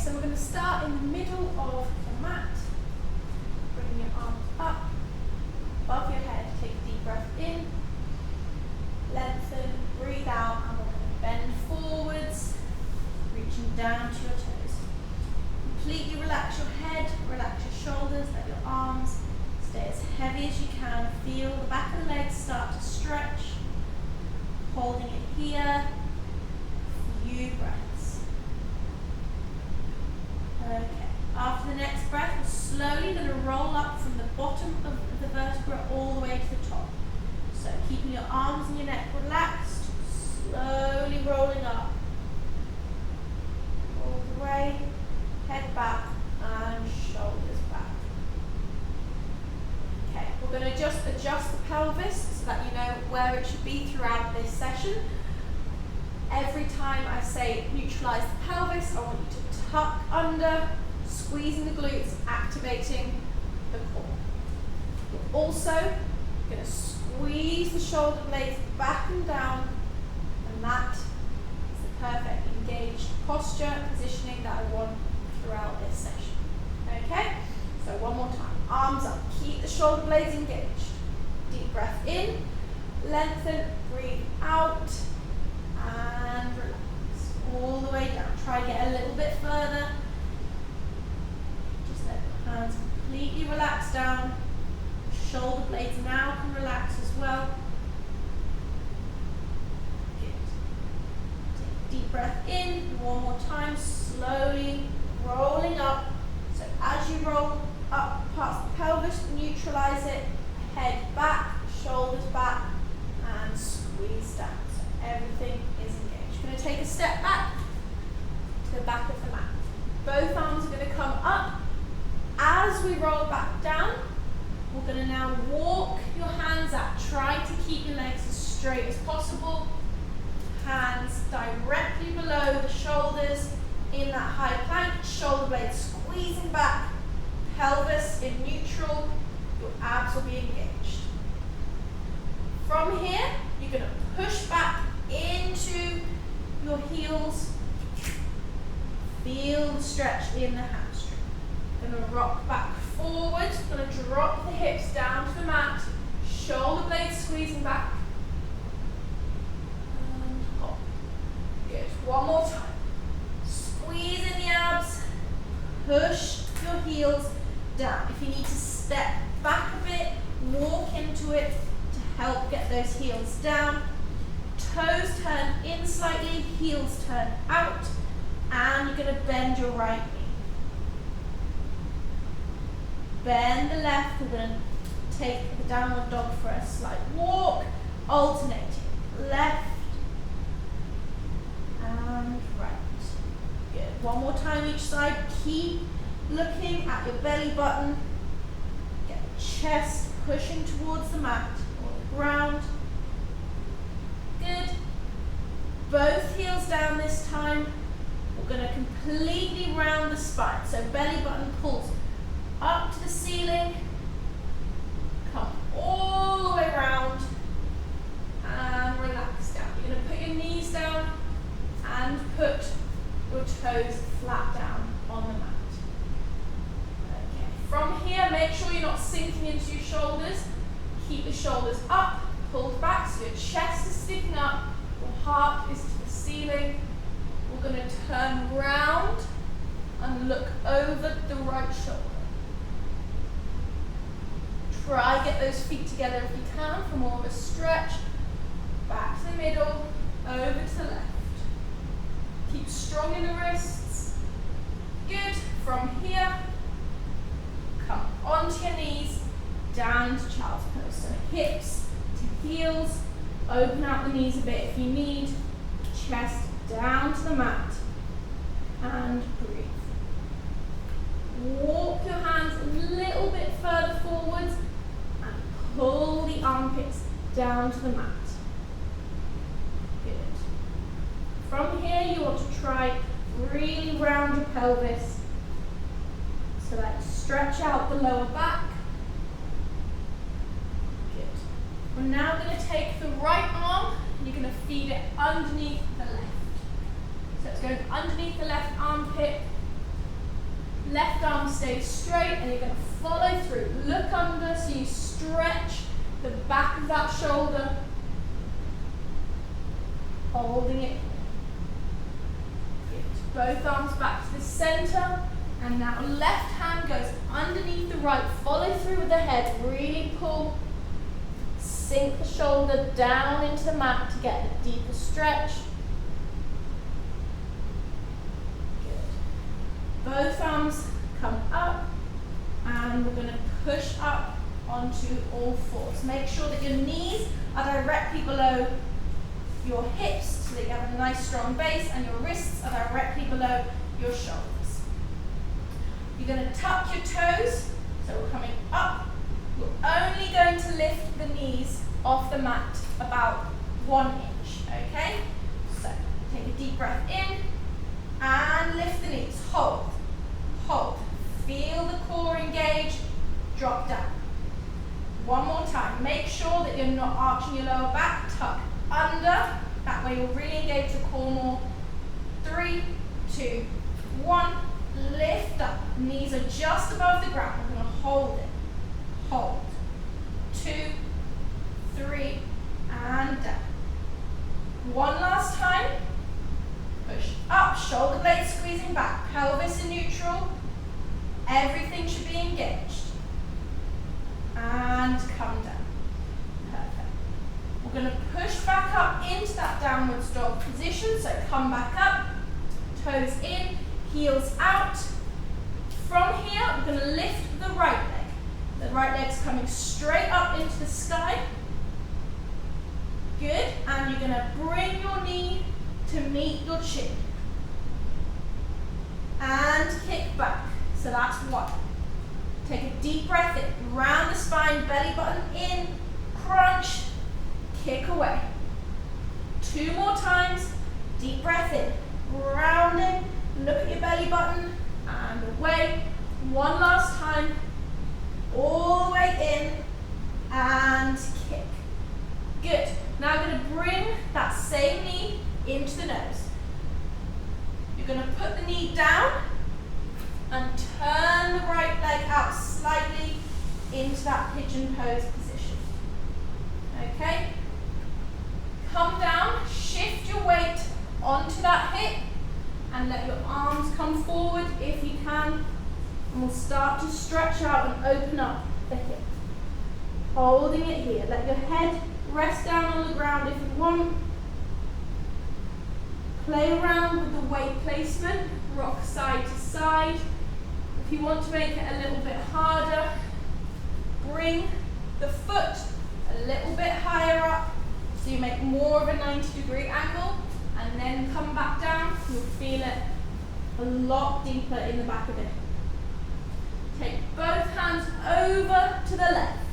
so we're going to start in the middle of the mat. Bring your arms up, above your head. Take a deep breath in, lengthen, breathe out, and we're going to bend forwards, reaching down to your toes. Completely relax your head, relax your shoulders, let your arms stay as heavy as you can. Feel the back of the legs start to stretch. Holding it here, a few breaths. Okay, after the next breath, we're slowly going to roll up from the bottom of the vertebra all the way to the top. So keeping your arms and your neck relaxed, slowly rolling up. All the way, head back and shoulders back. Okay, we're going to just adjust the pelvis so that you know where it should be throughout this session. Every time I say neutralize the pelvis, I want you to tuck under, squeezing the glutes, activating the core. We're also going to squeeze the shoulder blades back and down, and that is the perfect engaged posture, positioning that I want throughout this session. Okay, so one more time. Arms up, keep the shoulder blades engaged. Deep breath in, lengthen, breathe out, and relax. All the way down. Try to get a little bit further. Just let the hands completely relax down. Shoulder blades now can relax as well. Good. Take a deep breath in. One more time. Slowly rolling up. So as you roll up past the pelvis, neutralize it. Head back, shoulders back, and squeeze down. So everything is engaged. Going to take a step back to the back of the mat. Both arms are going to come up. As we roll back down, we're going to now walk your hands up. Try to keep your legs as straight as possible. Hands directly below the shoulders in that high plank. Shoulder blades squeezing back. Pelvis in neutral. Your abs will be engaged. From here, you're going to push back into your heels. Feel the stretch in the hamstring. Going to rock back forward. Going to drop the hips down to the mat. Shoulder blades squeezing back. And hop. Good. One more time. Squeeze in the abs. Push your heels down. If you need to step back a bit, walk into it to help get those heels down. Toes turn in slightly, heels turn out, and you're going to bend your right knee. Bend the left. We're going to take the downward dog for a slight walk, alternating left and right. Good. One more time each side. Keep looking at your belly button. Get the chest pushing towards the mat or the ground. Good. Both heels down this time. We're going to completely round the spine. So belly button pulls up to the ceiling. Come all the way round. And relax down. You're going to put your knees down and put your toes flat down on the mat. Okay. From here, make sure you're not sinking into your shoulders. Keep the shoulders up, pulled back so your chest is sticking up, your heart is to the ceiling. We're going to turn round and look over the right shoulder. Try get those feet together if you can for more of a stretch. Back to the middle, over to the left. Keep strong in the wrists. Good. From here, come onto your knees, down to child's pose. So hips to heels, open out the knees a bit if you need. Chest down to the mat, and breathe. Walk your hands a little bit further forwards, and pull the armpits down to the mat. Good. From here, you want to try really round your pelvis so that you stretch out the lower back. Good. We're now going to take the right arm, you're going to feed it underneath the left. So it's going underneath the left armpit, arm stays straight and you're going to follow through. Look under so you stretch the back of that shoulder. Holding it. Good. Both arms back to the center. And now left hand goes underneath the right. Follow through with the head. Really pull. Sink the shoulder down into the mat to get a deeper stretch. Good. Both arms come up. And we're going to push up onto all fours. Make sure that your knees are directly below your hips so that you have a nice strong base, and your wrists are directly below your shoulders. You're going to tuck your toes, so we're coming up. You're only going to lift the knees off the mat about 1 inch, okay? So take a deep breath in and lift the knees. Hold, hold. Feel the core engage, drop down. One more time. Make sure that you're not arching your lower back, tuck under. That way you'll really engage the core more. 3, 2, 1. Lift up. Knees are just above the ground. We're going to hold it. Hold. 2, 3, and down. One last time. Push up. Shoulder blades squeezing back. Pelvis in neutral. Everything should be engaged. And come down. Perfect. We're going to push back up into that downwards dog position. So come back up. Toes in. Heels out. From here, we're going to lift the right leg. The right leg's coming straight up into the sky. Good. And you're going to bring your knee to meet your chin. And kick back. So that's 1. Take a deep breath in. Round the spine, belly button in. Crunch. Kick away. 2 more times. Deep breath in. Rounding. Look at your belly button and away. 1 last time. All the way in and kick. Good. Now I'm going to bring that same knee into the nose. You're going to put the knee down and turn the right leg out slightly into that pigeon pose position. Okay? Come down, shift your weight onto that hip. And let your arms come forward if you can. And we'll start to stretch out and open up the hip. Holding it here. Let your head rest down on the ground if you want. Play around with the weight placement. Rock side to side. If you want to make it a little bit harder, bring the foot a little bit higher up so you make more of a 90-degree angle. And then come back down, you'll feel it a lot deeper in the back of it. Take both hands over to the left.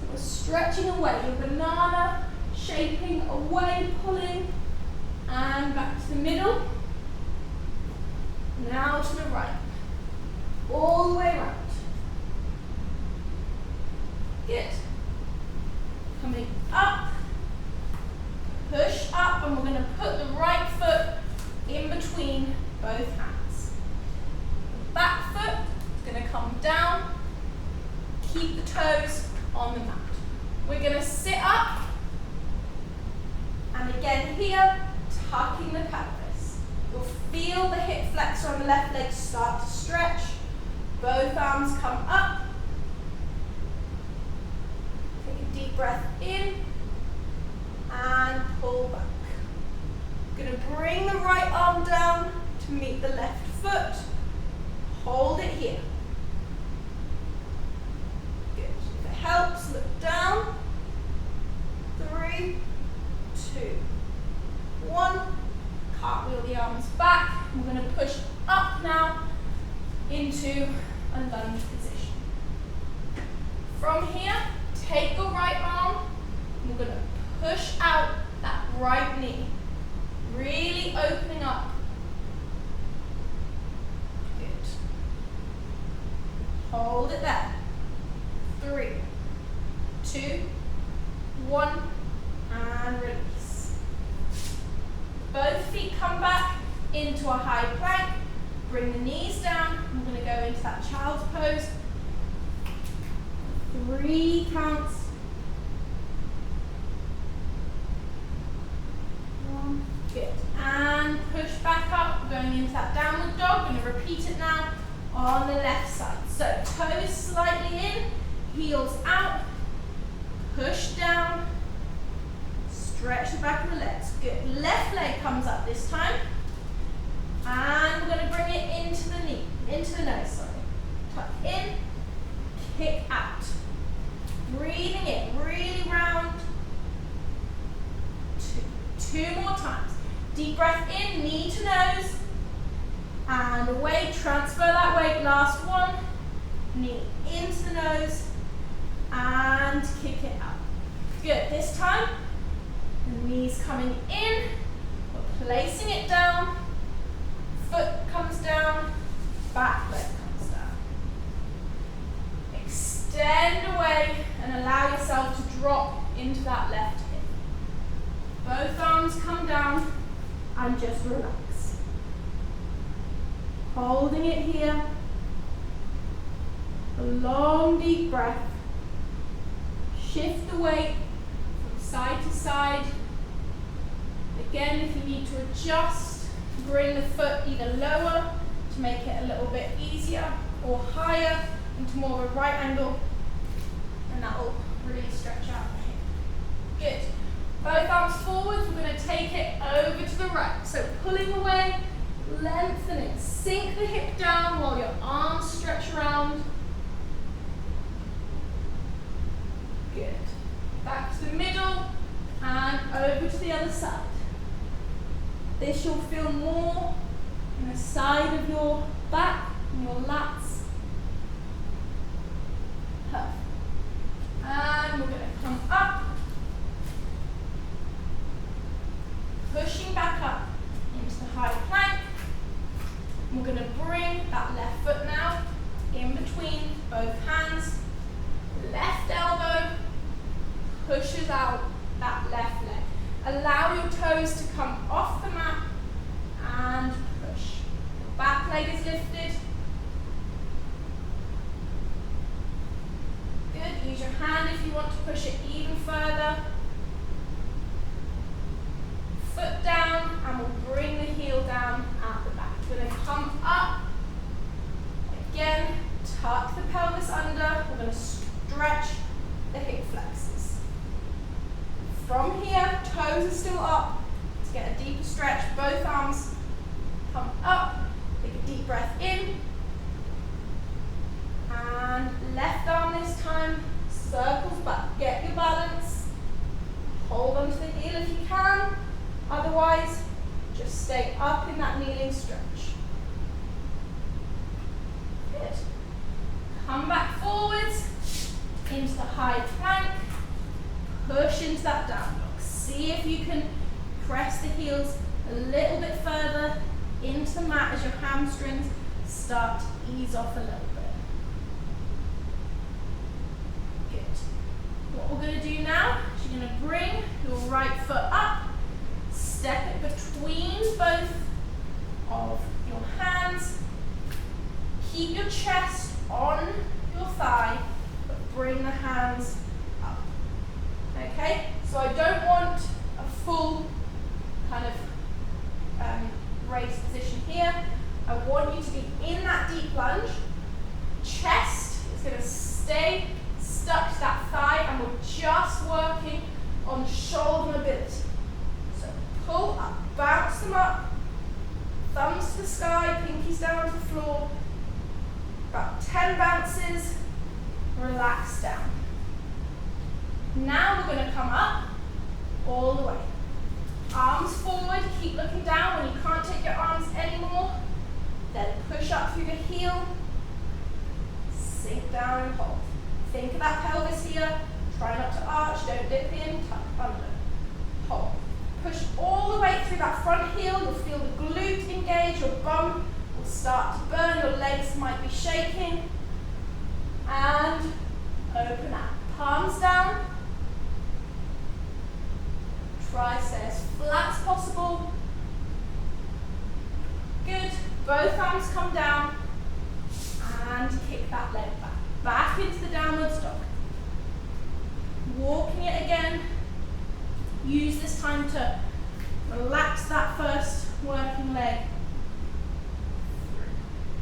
So we're stretching away, your banana, shaping away, pulling, and back to the middle. Now to the right. All the way around. Good. Coming up. Push up, and we're going to put the right foot in between both hands. The back foot is going to come down. Keep the toes on the mat. We're going to sit up. And again here, tucking the pelvis. You'll feel the hip flexor on the left leg start to stretch. Both arms come up. Take a deep breath in. And pull back. Going to bring the right arm down to meet the left foot. Hold it here. Good. If it helps, look down. 3, 2, 1. Cartwheel the arms back. We're going to push up now into a lunge position. From here, take your right arm. We're going to push out that right knee, really opening up. Good. Hold it there. 3, 2, 1, and release. Both feet come back into a high plank. Bring the knees down. I'm going to go into that child's pose. 3 counts. 1, good. And push back up, we're going into that downward dog. We're going to repeat it now on the left side. So toes slightly in, heels out, push down, stretch the back of the legs. Good. Left leg comes up this time. And we're going to bring it into the knee, into the nose, sorry. Tuck in, kick out. Breathing in, really round. 2 more times. Deep breath in, knee to nose. And away, transfer that weight. Last one. Knee into the nose. And kick it out. Good. This time, the knee's coming in. We're placing it down. Foot comes down. Back leg comes down. Extend away and allow yourself to drop into that left hip. Both arms come down and just relax. Holding it here. A long deep breath. Shift the weight from side to side. Again, if you need to adjust, bring the foot either lower to make it a little bit easier or higher into more of a right angle, and that will really stretch out the hip. Good. Both arms forwards, we're going to take it over to the right. So pulling away, lengthening, sink the hip down while your arms stretch around. Good. Back to the middle and over to the other side. This you'll feel more in the side of your back and your lats. Perfect. And we're going to come up. Pushing back up into the high plank. We're going to bring that left foot now in between both hands. Left elbow pushes out that left leg. Allow your toes to come off the mat and push. The back leg is lifted. Good. Use your hand if you want to push it even further. Foot down, and we'll bring the heel down at the back. We're going to come up. Again, tuck the pelvis under. We're going to stretch the hip flexors. From here, toes are still up. To get a deeper stretch, both arms come up. Take a deep breath in. And left arm this time, circles back. Get your balance. Hold onto the heel if you can. Otherwise, just stay up in that kneeling stretch. Good. Come back forwards into the high plank. Push into that down dog. See if you can press the heels a little bit further into the mat as your hamstrings start to ease off a little bit. Good. What we're going to do now is you're going to bring your right foot up. Step it between both of your hands. Keep your chest on your thigh, but bring the hands up. Okay? So I don't want a full kind of raised position here. I want you to be in that deep lunge. Chest is going to stay stuck to that thigh, and we're just working on shoulder mobility. Pull up, bounce them up, thumbs to the sky, pinkies down to the floor. About 10 bounces, relax down. Now we're going to come up all the way. Arms forward, keep looking down. When you can't take your arms anymore, then push up through the heel, sink down and hold. Think of that pelvis here. Try not to arch, don't dip in, tuck under, hold. Push all the way through that front heel. You'll feel the glute engage. Your bum will start to burn. Your legs might be shaking. And open out. Palms down. Try to stay as flat as possible. Good. Both arms come down. time to relax that first working leg.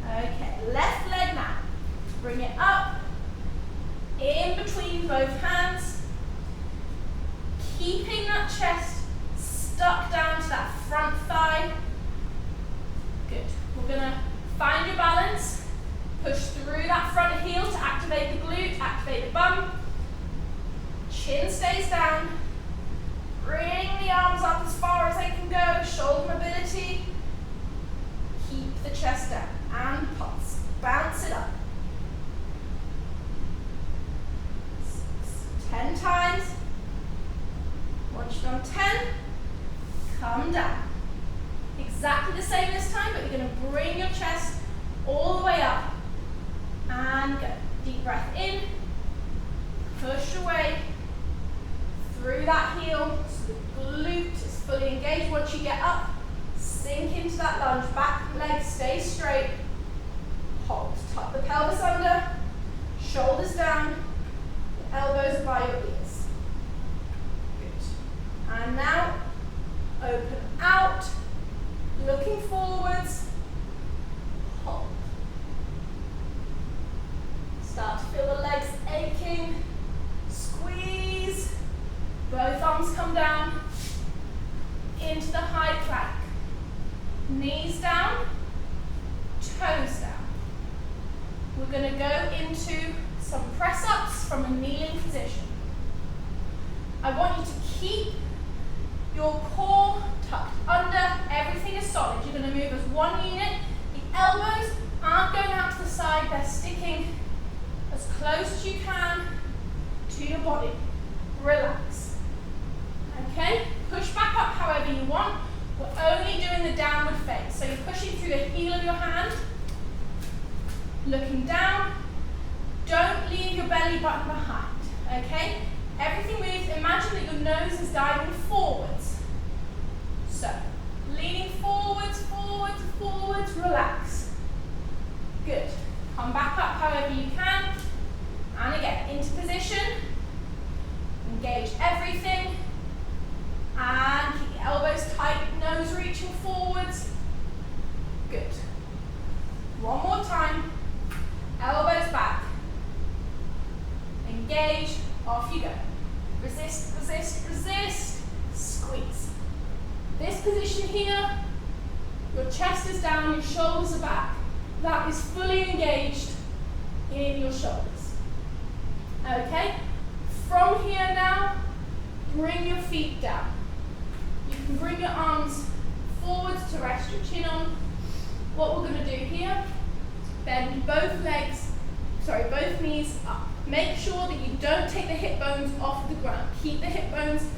Okay, left leg now. Bring it up, in between both hands, keeping that chest stuck down to that front thigh. Good. We're gonna find your balance, push through that front heel to activate the glute, activate the bum. Chin stays down. Bring the arms up as far as they can go, shoulder mobility. Keep the chest down and pulse. Bounce it up. 10 times. Once you've done 10, come down. Exactly the same this time, but you're going to bring your chest all the way up and go. Deep breath in, push away through that heel so the glute is fully engaged. Once you get up, sink into that lunge, back leg stays straight, hold, tuck the pelvis under, shoulders down, elbows are by your ears. Good. And now, open out, looking forwards, hold. Start to feel the legs aching, squeeze, both arms come down, into the high plank. Knees down, toes down. We're going to go into some press-ups from a kneeling position. I want you to keep your core tucked under, everything is solid. You're going to move as one unit. The elbows aren't going out to the side, they're sticking as close as you can to your body. Relax. Okay, push back up however you want. We're only doing the downward face. So you're pushing through the heel of your hand, looking down. Don't leave your belly button behind, okay? Everything moves. Imagine that your nose is diving forwards. So, leaning forwards, forwards, forwards, relax. Good. Come back up however you can. And again, into position. Engage everything. And keep the elbows tight, nose reaching forwards. Good. One more time. Elbows back. Engage. Off you go. Resist, resist, resist. Squeeze. This position here, your chest is down, your shoulders are back. That is fully engaged in your shoulders. Okay? From here now, bring your feet down. You can bring your arms forwards to rest your chin on. What we're going to do here, bend both knees up. Make sure that you don't take the hip bones off the ground. Keep the hip bones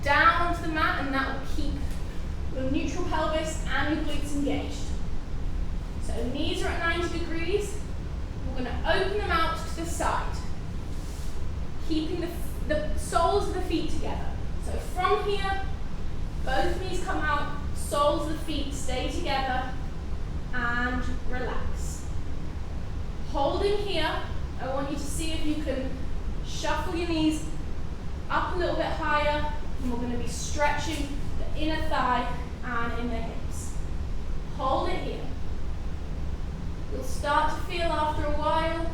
down onto the mat, and that will keep your neutral pelvis and your glutes engaged. So knees are at 90 degrees. We're going to open them out to the side, keeping the soles of the feet together. So from here, both knees come out, soles of the feet stay together, and relax. Holding here, I want you to see if you can shuffle your knees up a little bit higher, and we're going to be stretching the inner thigh and in the hips. Hold it here. You'll start to feel after a while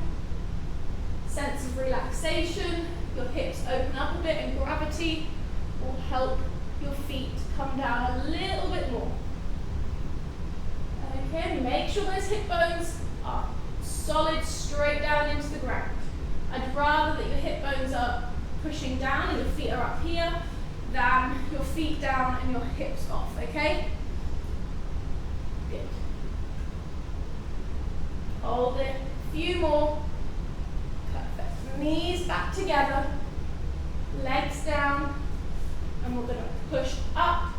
sense of relaxation. Your hips open up a bit, and gravity will help your feet come down a little bit more. Okay, make sure those hip bones are solid, straight down into the ground. I'd rather that your hip bones are pushing down and your feet are up here than your feet down and your hips off, okay? Good. Hold it. A few more. Perfect. Knees back together. Legs down. And we're going to push up.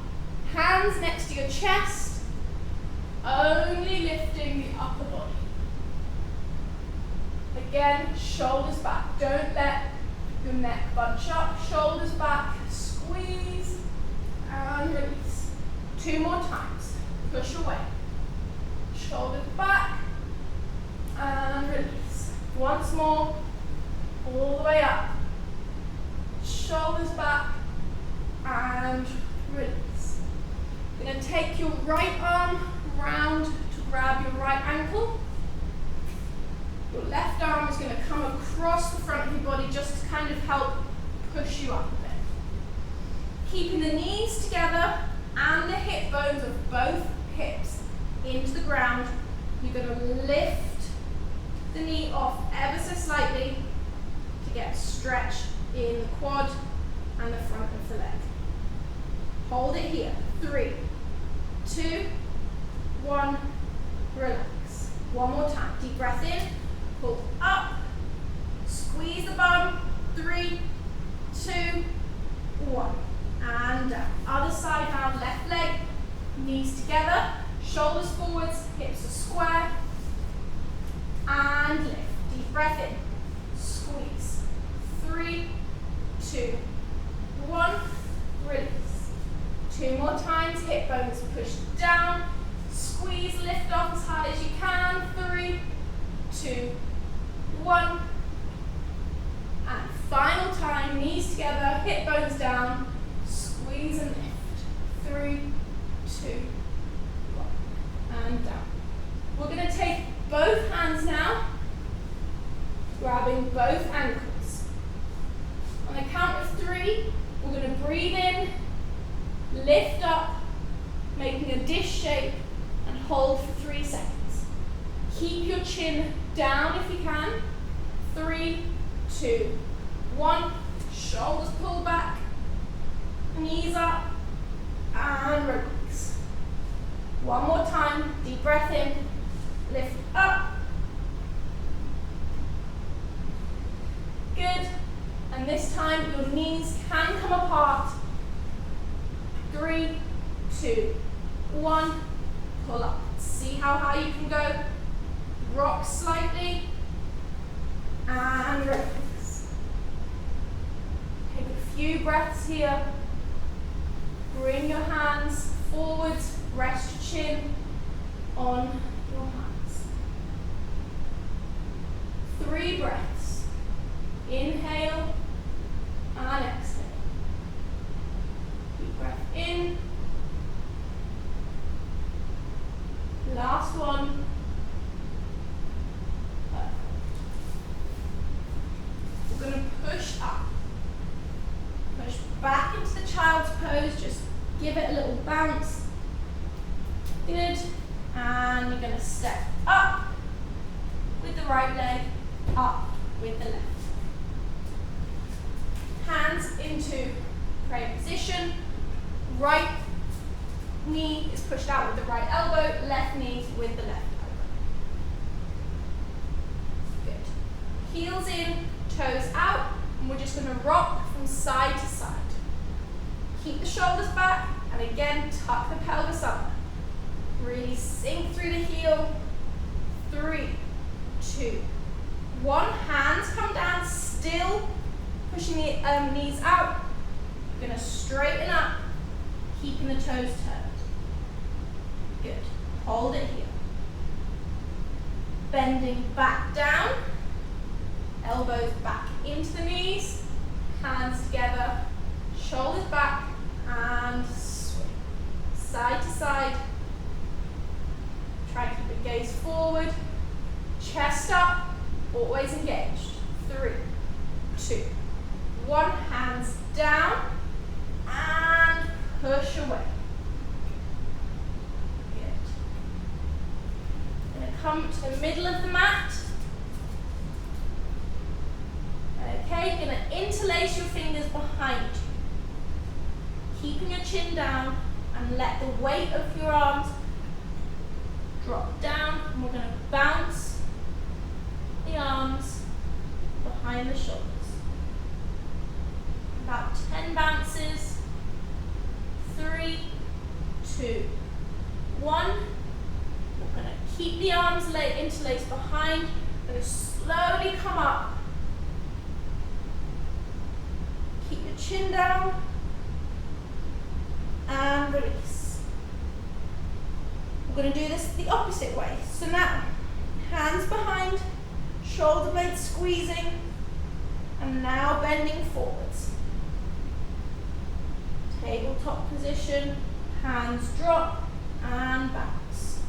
Hands next to your chest. Only lifting the upper body. Again, shoulders back. Don't let your neck bunch up. Shoulders back. Squeeze and release. 2 more times. Push away. Shoulders back and release. Once more. All the way up. Shoulders back and right arm round to grab your right ankle. Your left arm is going to come across the front of your body just to kind of help push you up a bit. Keeping the knees together and the hip bones of both hips into the ground. You're going to lift the knee off ever so slightly to get a stretch in the quad and the front of the leg. Hold it here. 3, 2, 1, relax. One more time. Deep breath in, pull up, squeeze the bum. 3, 2, 1, and down. Other side now, left leg, knees together, shoulders forwards, hips are square, and lift. Deep breath in, squeeze. 3, 2, 1, release. 2 more times, hip bones push down, squeeze, lift off as high as you can. 3, 2, 1, and final time, knees together, hip bones down, squeeze and lift. 3, 2, 1, and down. We're going to take both hands now, grabbing both ankles. On the count of 3, we're going to breathe in, lift up, making a dish shape, and hold for 3 seconds. Keep your chin down if you can. 3, 2, 1. Shoulders pull back, knees up, and relax. One more time. Deep breath in, lift up. Good. And this time your knees can come apart. 3, 2, 1. Pull up. See how high you can go. Rock slightly. And relax. Take a few breaths here. Bring your hands forwards. Rest your chin on your hands. 3 breaths. Inhale and exhale. Deep breath in. Last one. Perfect. We're going to push up. Push back into the child's pose. Just give it a little bounce. Good. And you're going to step up with the right leg, up with the left. Hands into prayer position. Right knee is pushed out with the right elbow, left knee with the left elbow. Good. Heels in, toes out, and we're just going to rock from side to side. Keep the shoulders back, and again, tuck the pelvis under. Really sink through the heel. 3, 2, 1. Hands come down, still pushing the knees out. You're going to straighten up, keeping the toes turned. Good. Hold it here. Bending back down. Elbows back into the knees. Hands together. Shoulders back and swing. Side to side. Try to keep the gaze forward. Chest up. Always engaged. 3, 2, 1. Hands down. And push away. Good. Going to come to the middle of the mat. Okay, going to interlace your fingers behind you. Keeping your chin down and let the weight of your arms drop down. And we're going to bounce the arms behind the shoulders. About 10 bounces. 3, 2, 1. We're going to keep the arms interlaced behind. We're going to slowly come up. Keep your chin down. And release. We're going to do this the opposite way. So now, hands behind, shoulder blades squeezing, and now bending forwards. Tabletop position, hands drop, and bounce.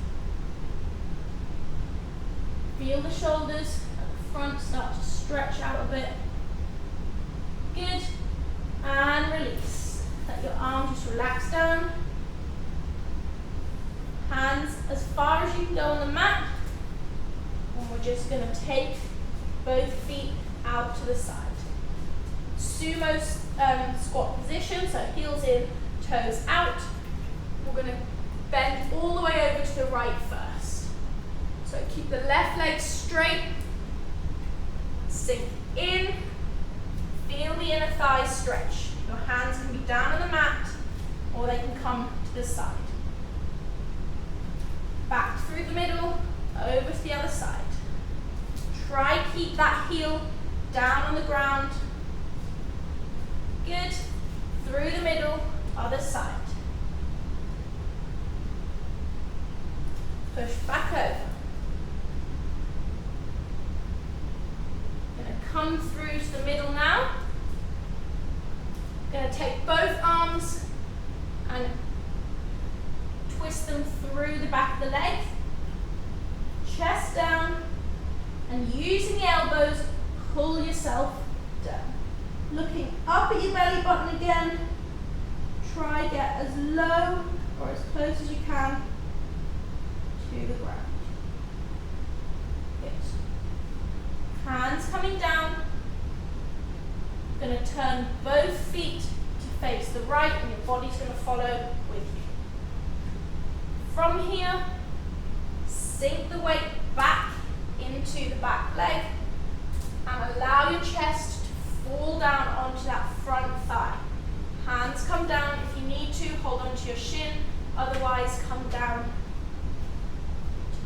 Feel the shoulders at the front start to stretch out a bit. Good. And release. Let your arms just relax down. Hands as far as you can go on the mat. And we're just going to take both feet out to the side. Sumo squat position, so heels in, toes out. We're going to bend all the way over to the right first. So keep the left leg straight. Sink in. Feel the inner thighs stretch. Your hands can be down on the mat or they can come to the side. Back through the middle, over to the other side. Try keep that heel down on the ground. Good. Through the middle, other side. Push back over. Going to come through to the middle now. Going to take both arms and twist them through the back of the leg. Chest down. And using the elbows, pull yourself down. Looking up at your belly button again. Try get as low or as close as you can to the ground. Good. Hands coming down. Going to turn both feet to face the right and your body's going to follow with you. From here, sink the weight back into the back leg and allow your chest to fall down onto that front thigh. Hands come down if you need to, hold on to your shin, otherwise come down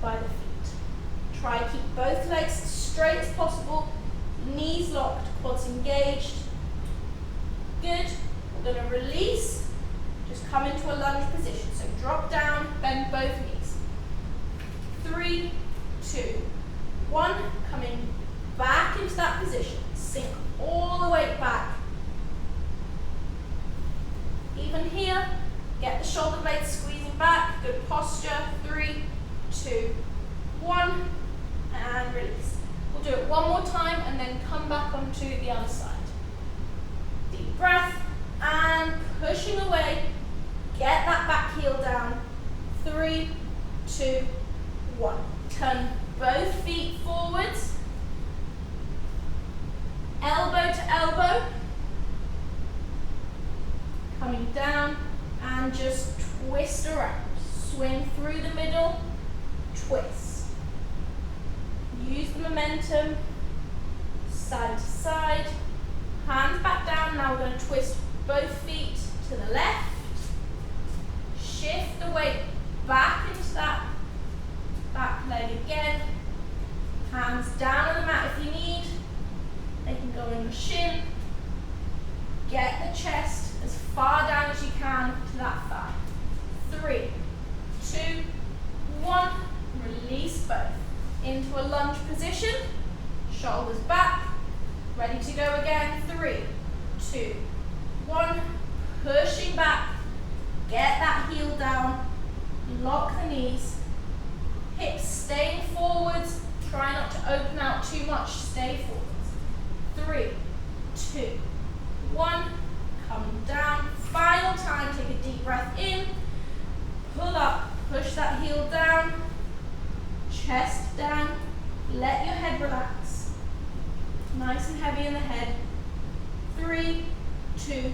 by the feet. Try keep both legs as straight as possible, knees locked, quads engaged. Good. We're going to release, just come into a lunge position. So drop down, bend both knees. 3, 2, 1, coming back into that position. Sink all the way back. Even here, get the shoulder blades squeezing back. Good posture. 3, 2, 1, and release. We'll do it one more time and then come back onto the other side. Deep breath and pushing away. Get that back heel down. 3, 2, 1. Turn both feet forwards. Elbow to elbow. Coming down and just twist around. Swing through the middle, twist. Use the momentum, side to side. Hands back down. Now we're going to twist both feet to the left. Shift the weight back into that back leg again. Hands down on the mat if you need. They can go in the shin. Get the chest as far down as you can to that thigh. 3, 2, 1. Release both. Into a lunge position. Shoulders back. Ready to go again. 3, 2, 1. Pushing back. Get that heel down. Lock the knees. Hips staying forwards. Try not to open out too much. Stay forwards. 3, 2, 1. Come down. Final time. Take a deep breath in. Pull up. Push that heel down. Chest down. Let your head relax. Nice and heavy in the head. 3, 2,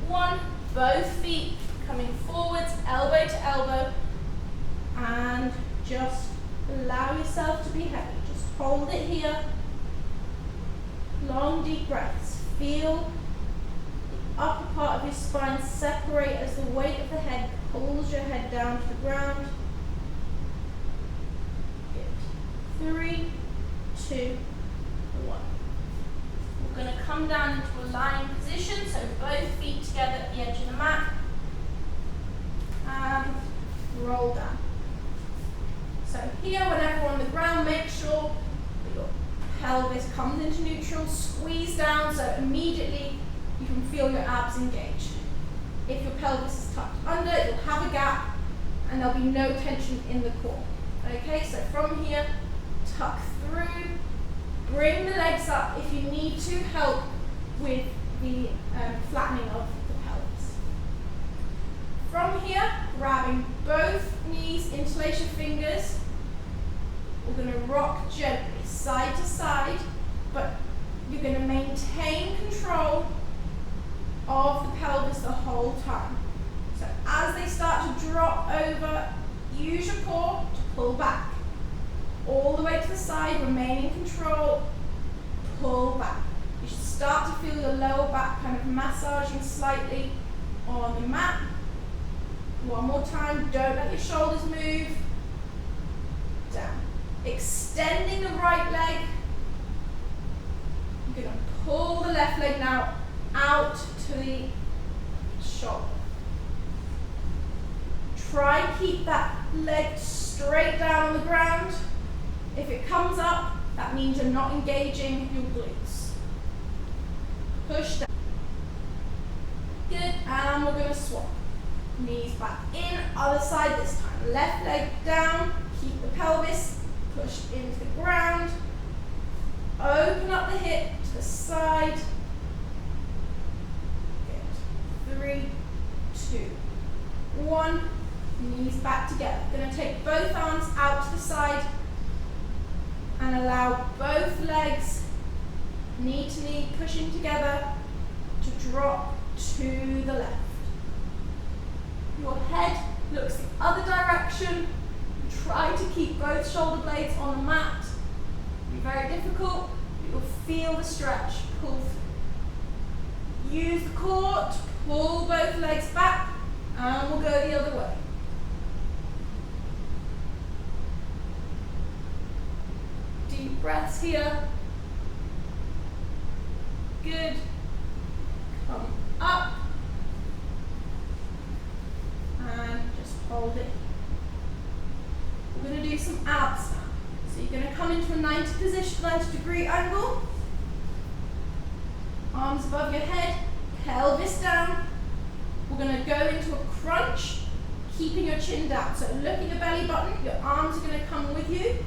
1. Both feet coming forwards, elbow to elbow. And just allow yourself to be heavy. Just hold it here. Long deep breaths. Feel the upper part of your spine separate as the weight of the head pulls your head down to the ground. Good. 3, 2, 1. We're going to come down into a lying position, so both feet together at the edge of the mat. And roll down. So here, whenever we're on the ground, make sure that your pelvis comes into neutral, squeeze down so immediately you can feel your abs engaged. If your pelvis is tucked under, you'll have a gap and there'll be no tension in the core. Okay, so from here, tuck through, bring the legs up if you need to help with the flattening of the pelvis. From here, grabbing both knees, interlace your fingers. We're going to rock gently, side to side, but you're going to maintain control of the pelvis the whole time. So as they start to drop over, use your core to pull back. All the way to the side, remain in control, pull back. You should start to feel your lower back kind of massaging slightly on the mat. One more time, don't let your shoulders move. Down. Extending the right leg. You're going to pull the left leg now out to the shoulder. Try and keep that leg straight down on the ground. If it comes up, that means you're not engaging your glutes. Push down. Good, and we're going to swap. Knees back in, other side this time. Left leg down, keep the pelvis pushed into the ground. Open up the hip to the side. Good. 3, 2, 1. Knees back together. Going to take both arms out to the side and allow both legs, knee to knee, pushing together to drop to the left. Your head looks the other direction. Try to keep both shoulder blades on the mat. It'll be very difficult, but you'll feel the stretch. Pull through. Use the core to pull both legs back, and we'll go the other way. Deep breaths here. Good. Come up. And just hold it. We're going to do some abs now. So you're going to come into a 90-degree angle. Arms above your head, pelvis down. We're going to go into a crunch, keeping your chin down. So look at your belly button, your arms are going to come with you.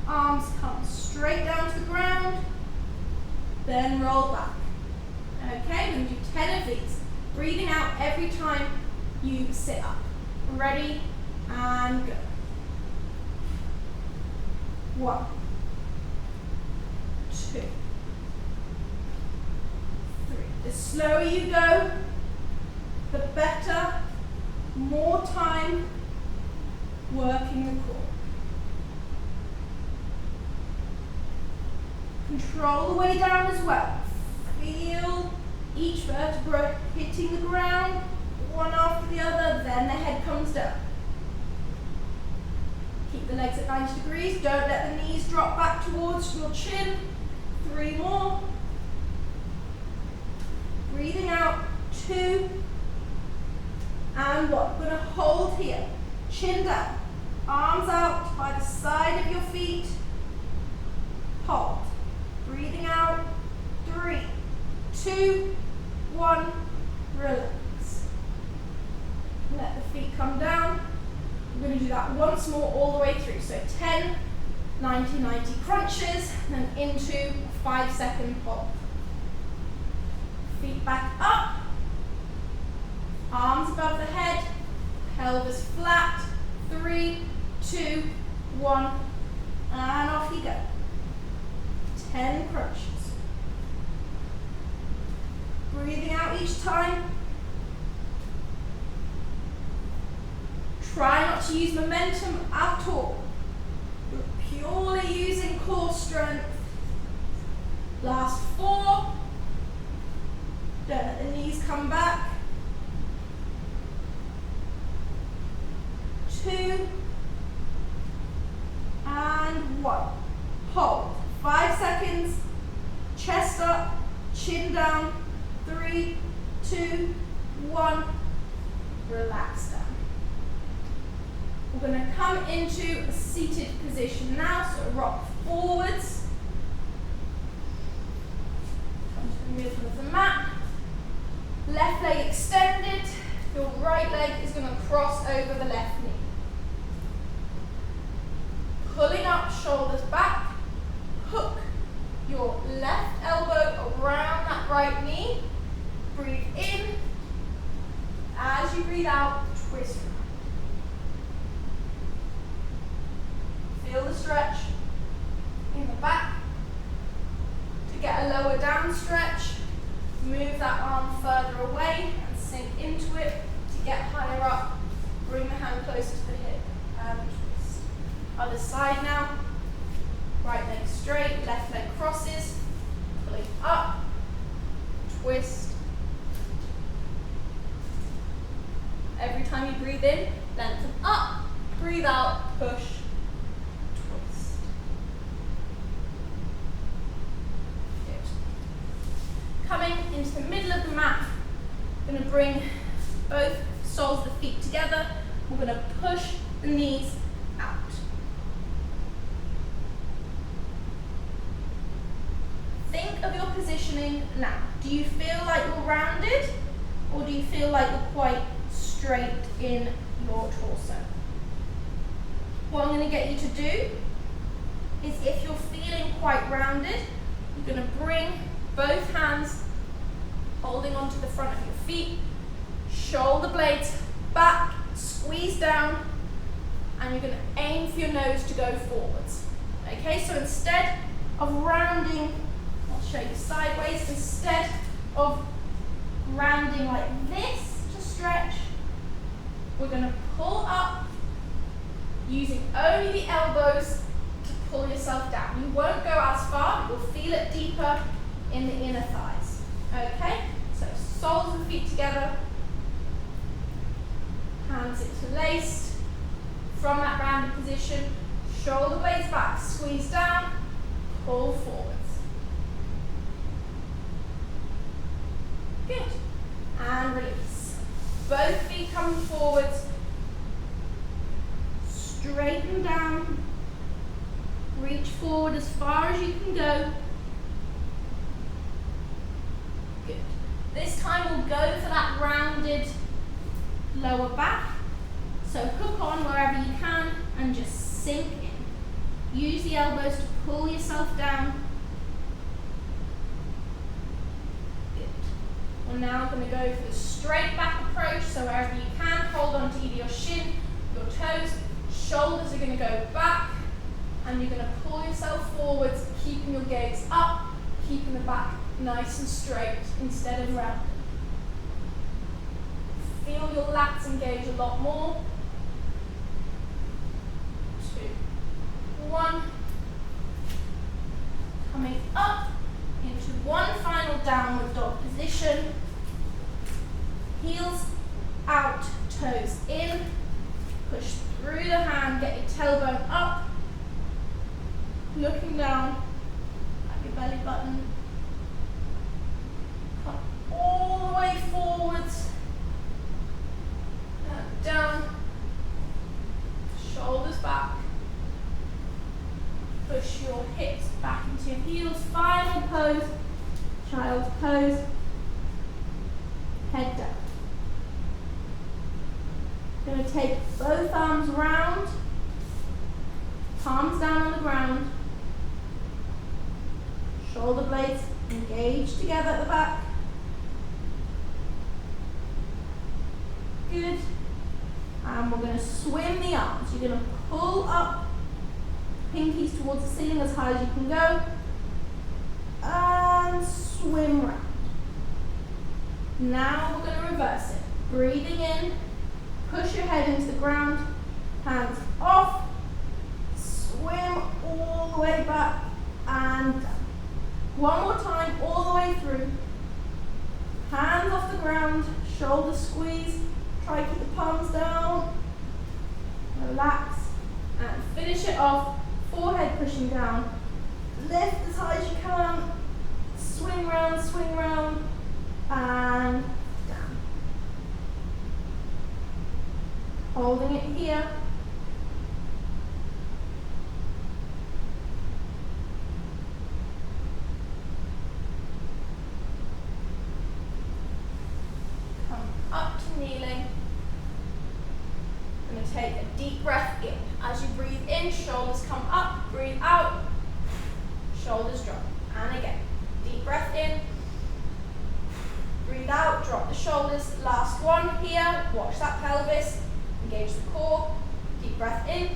Arms come straight down to the ground, then roll back. Okay, we're going to do 10 of these. Breathing out every time you sit up. Ready, and go. 1, 2, 3. The slower you go, the better. More time working the core. Control the way down as well. Feel each vertebra hitting the ground, one after the other, then the head comes down. Keep the legs at 90 degrees, don't let the knees drop back towards your chin. 3 more. Breathing out, 2, and 1. We're going to hold here, chin down, arms out by the side of your feet, hold. Breathing out, 3, 2, 1, relax. Let the feet come down. We're going to do that once more all the way through. So 10, 90 crunches, then into a 5-second hold. Feet back up, arms above the head, pelvis flat. 3, 2, 1, and off you go. 10 crunches. Breathing out each time. Try not to use momentum at all. You're purely using core strength. Last 4. Don't let the knees come back. 2 and 1. Hold. 5 seconds. Chest up, chin down. 3, 2, 1. Relax down. We're going to come into a seated position now, so rock forwards. Come to the middle of the mat. Left leg extended. Your right leg is going to cross over the left knee. Pulling up, shoulders back, hook your left elbow around that right knee. Breathe in. As you breathe out, twist around. Feel the stretch in the back. To get a lower down stretch, move that arm further away and sink into it. To get higher up, bring the hand closer to the hip and twist. Other side now. Right leg straight, left leg crosses. Pulling up, twist. Every time you breathe in, lengthen up, breathe out, push, twist. Good. Coming into the middle of the mat, we're going to bring both soles of the feet together. We're going to push the knees out. Think of your positioning now. Do you feel like you're rounded, or do you feel like you're quite straight in your torso? What I'm going to get you to do is, if you're feeling quite rounded, you're going to bring both hands holding onto the front of your feet, shoulder blades back, squeeze down, and you're going to aim for your nose to go forwards. Okay, so instead of rounding, I'll show you sideways, instead of rounding like this to stretch, we're going to pull up using only the elbows to pull yourself down. You won't go as far, but you'll feel it deeper in the inner thighs. Okay, so soles of the feet together, hands interlaced. From that rounded position, shoulder blades back, squeeze down, pull forwards. Good. And release. Both feet coming forwards. Straighten down. Reach forward as far as you can go. Good. This time we'll go for that rounded lower back. So hook on wherever you can and just sink in. Use the elbows to pull yourself down. We're now going to go for the straight back approach, so wherever you can, hold on to either your shin, your toes, shoulders are going to go back, and you're going to pull yourself forwards, keeping your gaze up, keeping the back nice and straight instead of round. Feel your lats engage a lot more. 2, 1. Coming up into one final downward dog position. Heels out, toes in. Push through the hand, get your tailbone up. Looking down at your belly button. Come all the way forwards. And down. Shoulders back. Push your hips back into your heels. Final pose, child's pose. Head down. Going to take both arms round, palms down on the ground, shoulder blades engaged together at the back. Good. And we're going to swim the arms. You're going to pull up pinkies towards the ceiling as high as you can go, and swim round. Now we're going to reverse it. Breathing in, push your head into the ground, hands off, swim all the way back and down. One more time, all the way through. Hands off the ground, shoulders squeeze, try to keep the palms down, relax, and finish it off. Forehead pushing down, lift as high as you can, swing round, and down. Holding it here. Come up to kneeling. take a deep breath in. As you breathe in, shoulders come up, breathe out, shoulders drop. And again, deep breath in, breathe out, drop the shoulders. Last one here, watch that pelvis, engage the core, deep breath in,